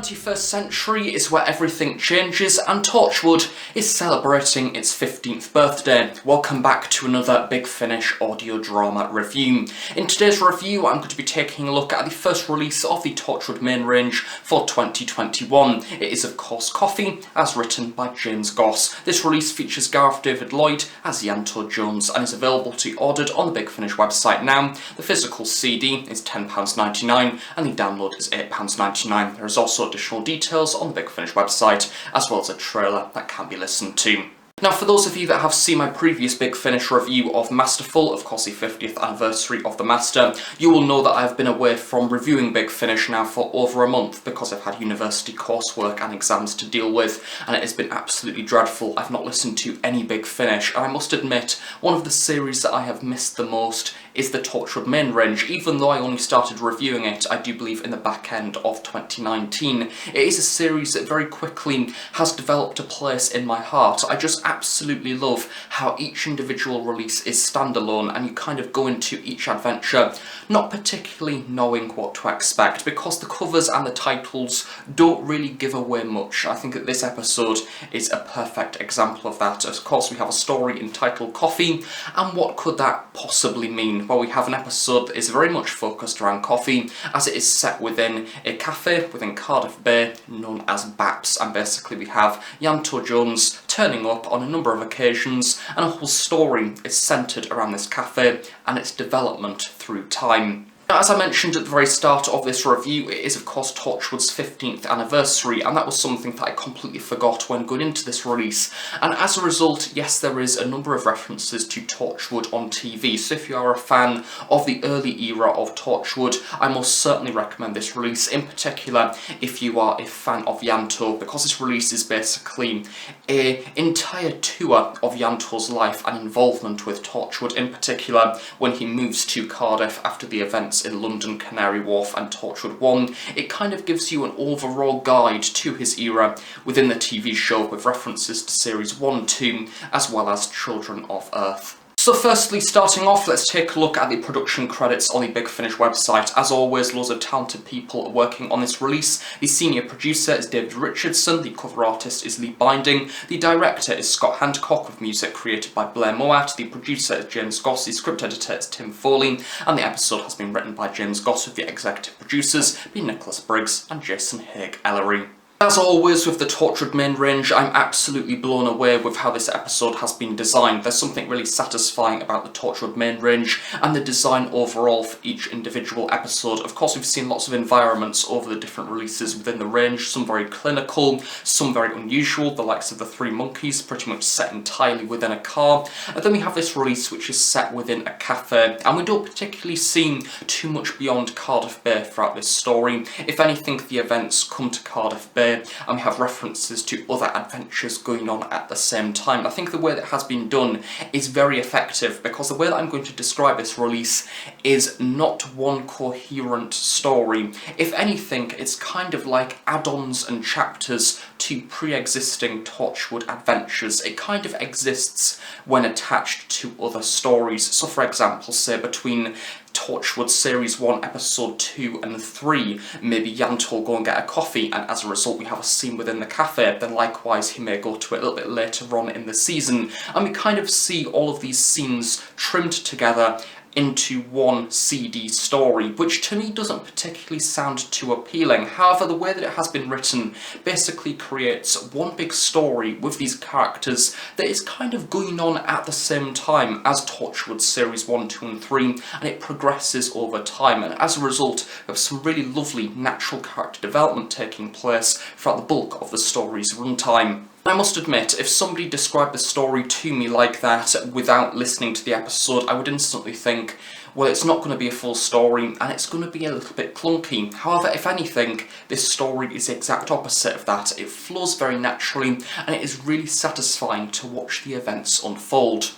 21st century is where everything changes, and Torchwood is celebrating its 15th birthday. Welcome back to another Big Finish audio drama review. In today's review, I'm going to be taking a look at the first release of the Torchwood main range for 2021. It is, of course, Coffee, as written by James Goss. This release features Gareth David Lloyd as Ianto Jones and is available to be ordered on the Big Finish website now. The physical CD is £10.99 and the download is £8.99. There is also additional details on the Big Finish website, as well as a trailer that can be listened to. Now, for those of you that have seen my previous Big Finish review of Masterful, of course the 50th anniversary of the Master, you will know that I've been away from reviewing Big Finish now for over a month because I've had university coursework and exams to deal with, and it has been absolutely dreadful. I've not listened to any Big Finish, and I must admit, one of the series that I have missed the most is the Torchwood main range. Even though I only started reviewing it, I do believe, in the back end of 2019. It is a series that very quickly has developed a place in my heart. I just absolutely love how each individual release is standalone and you kind of go into each adventure not particularly knowing what to expect, because the covers and the titles don't really give away much. I think that this episode is a perfect example of that. Of course, we have a story entitled Coffee, and what could that possibly mean? Well, we have an episode that is very much focused around coffee, as it is set within a cafe within Cardiff Bay known as Bapps, and basically we have Ianto Jones turning up on a number of occasions, and a whole story is centred around this cafe and its development through time. Now, as I mentioned at the very start of this review, it is of course Torchwood's 15th anniversary, and that was something that I completely forgot when going into this release. And as a result, yes, there is a number of references to Torchwood on TV, so if you are a fan of the early era of Torchwood, I most certainly recommend this release, in particular if you are a fan of Yanto, because this release is basically an entire tour of Yanto's life and involvement with Torchwood, in particular when he moves to Cardiff after the events in London, Canary Wharf and Torchwood 1. It kind of gives you an overall guide to his era within the TV show, with references to series 1, 2, as well as Children of Earth. So firstly, starting off, let's take a look at the production credits on the Big Finish website. As always, loads of talented people are working on this release. The senior producer is David Richardson, the cover artist is Lee Binding, the director is Scott Handcock with music created by Blair Moat, the producer is James Goss, the script editor is Tim Foley, and the episode has been written by James Goss with the executive producers being Nicholas Briggs and Jason Haig-Ellery. As always with the Torchwood main range, I'm absolutely blown away with how this episode has been designed. There's something really satisfying about the Torchwood main range and the design overall for each individual episode. Of course, we've seen lots of environments over the different releases within the range, some very clinical, some very unusual, the likes of the Three Monkeys, pretty much set entirely within a car. And then we have this release which is set within a cafe, and we don't particularly see too much beyond Cardiff Bay throughout this story. If anything, the events come to Cardiff Bay, and we have references to other adventures going on at the same time. I think the way that has been done is very effective, because the way that I'm going to describe this release is not one coherent story. If anything, it's kind of like add-ons and chapters to pre-existing Torchwood adventures. It kind of exists when attached to other stories. So for example, say between Torchwood Series 1, Episode 2 and 3, maybe Yanto will go and get a coffee, and as a result we have a scene within the cafe. Then likewise he may go to it a little bit later on in the season, and we kind of see all of these scenes trimmed together into one CD story, which to me doesn't particularly sound too appealing. However, the way that it has been written basically creates one big story with these characters that is kind of going on at the same time as Torchwood Series 1, 2 and 3, and it progresses over time, and as a result we have some really lovely natural character development taking place throughout the bulk of the story's runtime. I must admit, if somebody described the story to me like that without listening to the episode, I would instantly think, well, it's not going to be a full story and it's going to be a little bit clunky. However, if anything, this story is the exact opposite of that. It flows very naturally and it is really satisfying to watch the events unfold.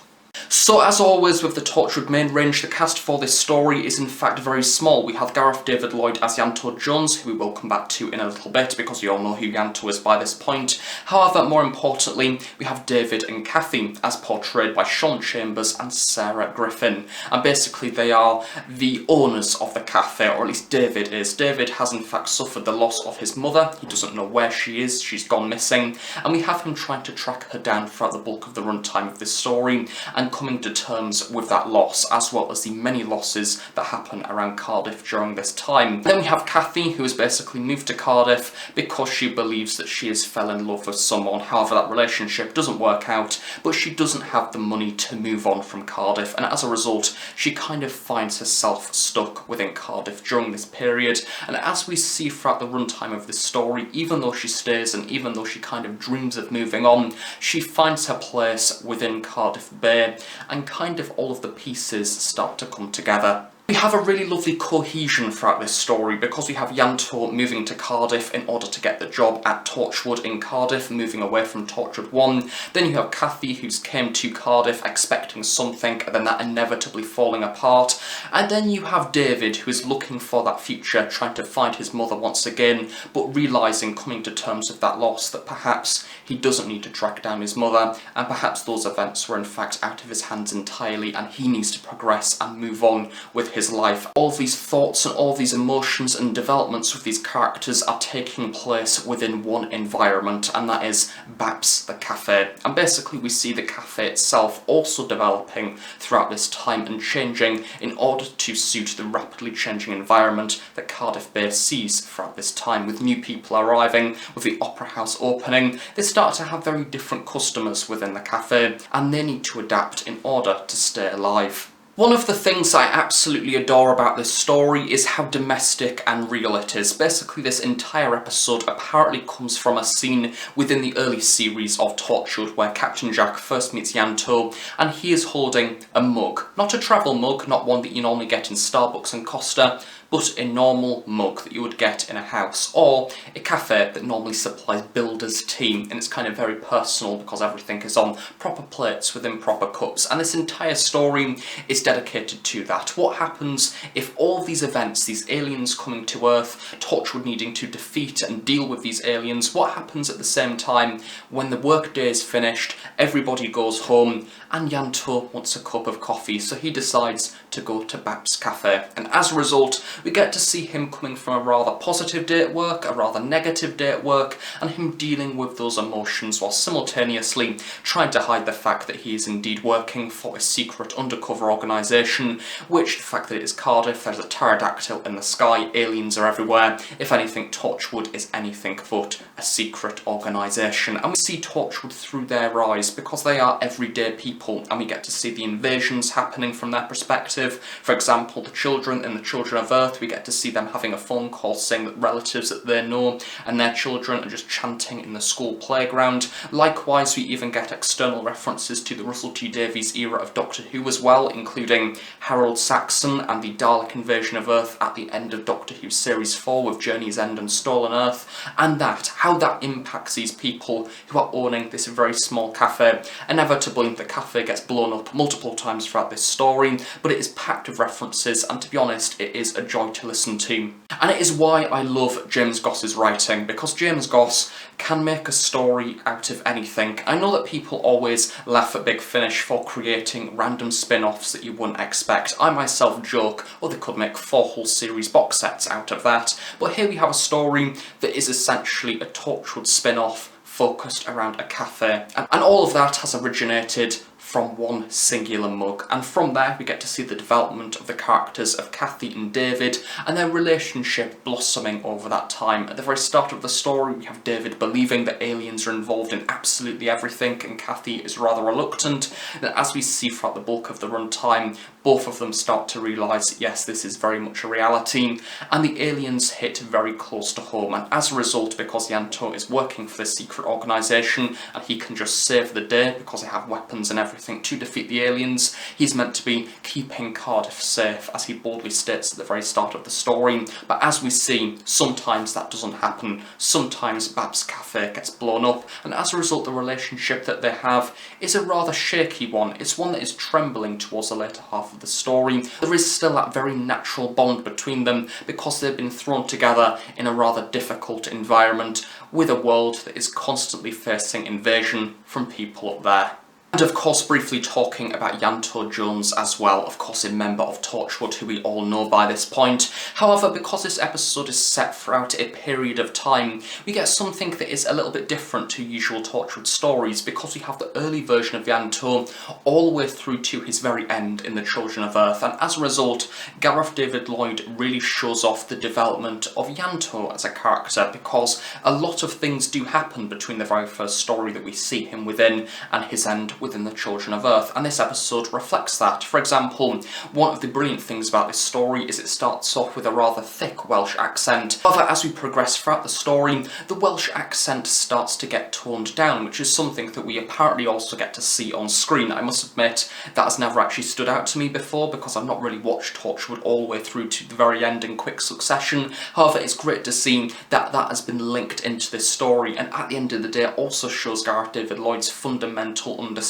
So as always with the Torchwood main range, the cast for this story is in fact very small. We have Gareth David Lloyd as Ianto Jones, who we will come back to in a little bit because you all know who Yanto is by this point. However, more importantly, we have David and Kathy as portrayed by Sean Chambers and Sarah Griffin. And basically they are the owners of the cafe, or at least David is. David has in fact suffered the loss of his mother. He doesn't know where she is, she's gone missing, and we have him trying to track her down throughout the bulk of the runtime of this story and coming to terms with that loss, as well as the many losses that happen around Cardiff during this time. Then we have Kathy, who has basically moved to Cardiff because she believes that she has fell in love with someone. However, that relationship doesn't work out, but she doesn't have the money to move on from Cardiff, and as a result, she kind of finds herself stuck within Cardiff during this period. And as we see throughout the runtime of this story, even though she stays and even though she kind of dreams of moving on, she finds her place within Cardiff Bay, and kind of all of the pieces start to come together. We have a really lovely cohesion throughout this story because we have Yanto moving to Cardiff in order to get the job at Torchwood in Cardiff, moving away from Torchwood 1. Then you have Kathy, who's came to Cardiff expecting something and then that inevitably falling apart. And then you have David, who is looking for that future, trying to find his mother once again, but realising, coming to terms with that loss, that perhaps he doesn't need to track down his mother, and perhaps those events were in fact out of his hands entirely and he needs to progress and move on with his life. All of these thoughts and all of these emotions and developments with these characters are taking place within one environment, and that is Bapps the cafe. And basically we see the cafe itself also developing throughout this time and changing in order to suit the rapidly changing environment that Cardiff Bay sees throughout this time, with new people arriving, with the opera house opening. They start to have very different customers within the cafe, and they need to adapt in order to stay alive. One of the things I absolutely adore about this story is how domestic and real it is. Basically, this entire episode apparently comes from a scene within the early series of Torchwood where Captain Jack first meets Yanto, and he is holding a mug. Not a travel mug, not one that you normally get in Starbucks and Costa, but a normal mug that you would get in a house, or a cafe that normally supplies builder's tea, and it's kind of very personal because everything is on proper plates within proper cups, and this entire story is dedicated to that. What happens if all these events, these aliens coming to Earth, Torchwood needing to defeat and deal with these aliens, what happens at the same time when the workday is finished, everybody goes home, and Yanto wants a cup of coffee, so he decides to go to Bapps Cafe, and as a result, we get to see him coming from a rather positive day at work, a rather negative day at work, and him dealing with those emotions while simultaneously trying to hide the fact that he is indeed working for a secret undercover organisation, which, the fact that it is Cardiff, there's a pterodactyl in the sky, aliens are everywhere. If anything, Torchwood is anything but a secret organisation, and we see Torchwood through their eyes because they are everyday people, and we get to see the invasions happening from their perspective. For example, the children in the Children of Earth, we get to see them having a phone call saying that relatives that they know and their children are just chanting in the school playground. Likewise, we even get external references to the Russell T Davies era of Doctor Who as well, including Harold Saxon and the Dalek invasion of Earth at the end of Doctor Who Series 4 with Journey's End and Stolen Earth, and how that impacts these people who are owning this very small cafe. Inevitably, the cafe gets blown up multiple times throughout this story, but it is packed with references, and to be honest, it is a joy to listen to. And it is why I love James Goss's writing, because James Goss can make a story out of anything. I know that people always laugh at Big Finish for creating random spin-offs that you wouldn't expect. I myself joke, oh, they could make 4 whole series box sets out of that. But here we have a story that is essentially a Torchwood spin-off focused around a cafe. And all of that has originated from one singular mug, and from there we get to see the development of the characters of Kathy and David and their relationship blossoming over that time. At the very start of the story we have David believing that aliens are involved in absolutely everything, and Kathy is rather reluctant. And as we see throughout the bulk of the runtime, both of them start to realise, yes, this is very much a reality, and the aliens hit very close to home, and as a result, because Yanto is working for this secret organisation and he can just save the day because they have weapons and everything everything to defeat the aliens. He's meant to be keeping Cardiff safe, as he boldly states at the very start of the story. But as we see, sometimes that doesn't happen. Sometimes Bapps' cafe gets blown up, and as a result the relationship that they have is a rather shaky one. It's one that is trembling towards the later half of the story. There is still that very natural bond between them because they've been thrown together in a rather difficult environment with a world that is constantly facing invasion from people up there. And of course, briefly talking about Ianto Jones as well, of course a member of Torchwood who we all know by this point. However, because this episode is set throughout a period of time, we get something that is a little bit different to usual Torchwood stories, because we have the early version of Yanto all the way through to his very end in the Children of Earth, and as a result, Gareth David Lloyd really shows off the development of Yanto as a character, because a lot of things do happen between the very first story that we see him within and his end within the Children of Earth, and this episode reflects that. For example, one of the brilliant things about this story is it starts off with a rather thick Welsh accent. However, as we progress throughout the story, the Welsh accent starts to get toned down, which is something that we apparently also get to see on screen. I must admit, that has never actually stood out to me before, because I've not really watched Torchwood all the way through to the very end in quick succession. However, it's great to see that that has been linked into this story, and at the end of the day it also shows Gareth David Lloyd's fundamental understanding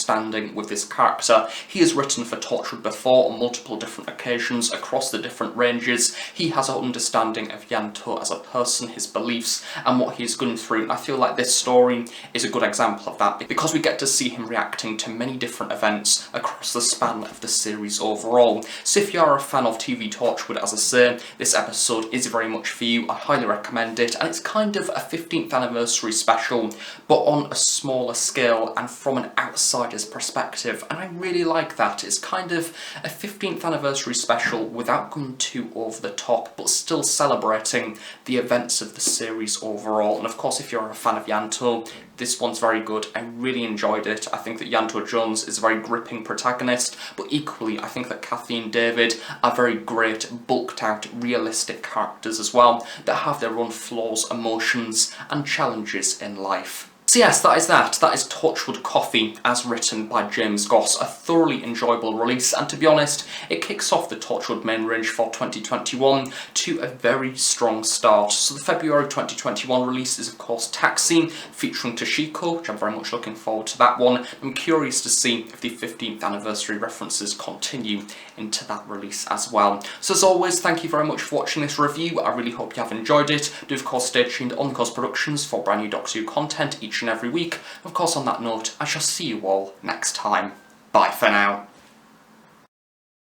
with this character. He has written for Torchwood before on multiple different occasions across the different ranges. He has an understanding of Yanto as a person, his beliefs, and what he's going through, and I feel like this story is a good example of that, because we get to see him reacting to many different events across the span of the series overall. So if you are a fan of TV Torchwood, as I say, this episode is very much for you. I highly recommend it, and it's kind of a 15th anniversary special, but on a smaller scale and from an outsider's perspective, and I really like that. It's kind of a 15th anniversary special without going too over the top, but still celebrating the events of the series overall. And of course, if you're a fan of Yanto, this one's very good. I really enjoyed it. I think that Ianto Jones is a very gripping protagonist, but equally I think that Kathy and David are very great, bulked out, realistic characters as well, that have their own flaws, emotions and challenges in life. So yes, that is that. That is Torchwood Coffee, as written by James Goss. A thoroughly enjoyable release, and to be honest, it kicks off the Torchwood main range for 2021 to a very strong start. So the February 2021 release is of course Taxi, featuring Toshiko, which I'm very much looking forward to that one. I'm curious to see if the 15th anniversary references continue into that release as well. So as always, thank you very much for watching this review. I really hope you have enjoyed it. Do of course stay tuned on the Productions for brand new Doctor Who content each and every week. Of course, on that note, I shall see you all next time. Bye for now.